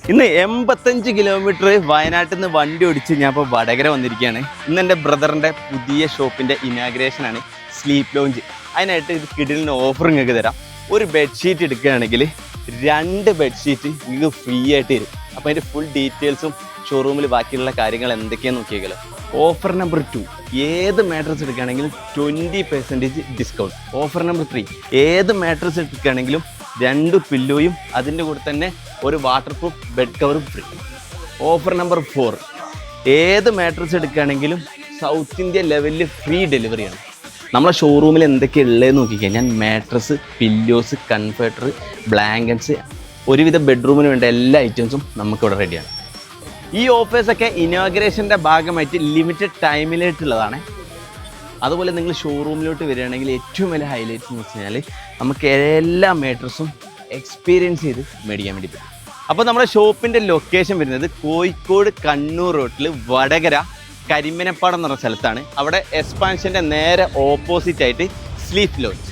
ഇന്ന് 85 കിലോമീറ്റർ വയനാട്ടിൽ നിന്ന് വണ്ടി ഓടിച്ച് ഞാൻ ഇപ്പോൾ വടകര വന്നിരിക്കുകയാണ്. ഇന്ന് എൻ്റെ ബ്രദറിൻ്റെ പുതിയ ഷോപ്പിൻ്റെ ഇനാഗ്രേഷനാണ്, സ്ലീപ്പ് ലോഞ്ച്. അതിനായിട്ട് ഇത് കിടിലിന് ഓഫർ നിങ്ങൾക്ക് തരാം. ഒരു ബെഡ്ഷീറ്റ് എടുക്കുകയാണെങ്കിൽ 2 ബെഡ്ഷീറ്റ് നിങ്ങൾക്ക് ഫ്രീ ആയിട്ട് തരും. അപ്പോൾ അതിൻ്റെ ഫുൾ ഡീറ്റെയിൽസും ഷോറൂമിൽ ബാക്കിയുള്ള കാര്യങ്ങൾ എന്തൊക്കെയാണെന്ന് നോക്കിയാലോ. ഓഫർ നമ്പർ 2, ഏത് മാട്രസ് എടുക്കുകയാണെങ്കിലും 20% ഡിസ്കൗണ്ട്. ഓഫർ നമ്പർ 3, ഏത് മാട്രസ് എടുക്കുകയാണെങ്കിലും 2 പില്ലോയും അതിൻ്റെ കൂടെ തന്നെ ഒരു വാട്ടർ പ്രൂഫ് ബെഡ് കവറും ഫ്രീ. ഓഫർ നമ്പർ 4, ഏത് മാട്രസ് എടുക്കുകയാണെങ്കിലും സൗത്ത് ഇന്ത്യ ലെവലിൽ ഫ്രീ ഡെലിവറിയാണ്. നമ്മളെ ഷോറൂമിൽ എന്തൊക്കെയാണ് ഉള്ളതെന്ന് നോക്കിക്കാൻ. ഞാൻ മാട്രസ്, പില്ലോസ്, കംഫർട്ടർ, ബ്ലാങ്കറ്റ്സ്, ഒരുവിധ ബെഡ്റൂമിന് വേണ്ട എല്ലാ ഐറ്റംസും നമുക്കിവിടെ റെഡിയാണ്. ഈ ഓഫേഴ്സൊക്കെ ഇനോഗ്രേഷൻ്റെ ഭാഗമായിട്ട് ലിമിറ്റഡ് ടൈമിലായിട്ടുള്ളതാണ്. അതുപോലെ നിങ്ങൾ ഷോറൂമിലോട്ട് വരികയാണെങ്കിൽ ഏറ്റവും വലിയ ഹൈലൈറ്റ്സ് എന്ന് വെച്ച് കഴിഞ്ഞാൽ നമുക്ക് എല്ലാ മാട്രസും എക്സ്പീരിയൻസ് ചെയ്ത് മേടിക്കാൻ വേണ്ടി പറ്റും. അപ്പോൾ നമ്മുടെ ഷോപ്പിൻ്റെ ലൊക്കേഷൻ വരുന്നത് കോഴിക്കോട് കണ്ണൂർ റോട്ടിൽ വടകര കരിമ്പനപ്പാടം എന്ന് പറഞ്ഞ സ്ഥലത്താണ്. അവിടെ എക്സ്പാൻഷൻ്റെ നേരെ ഓപ്പോസിറ്റ് ആയിട്ട് സ്ലീപ്പ് ലോഞ്ച്.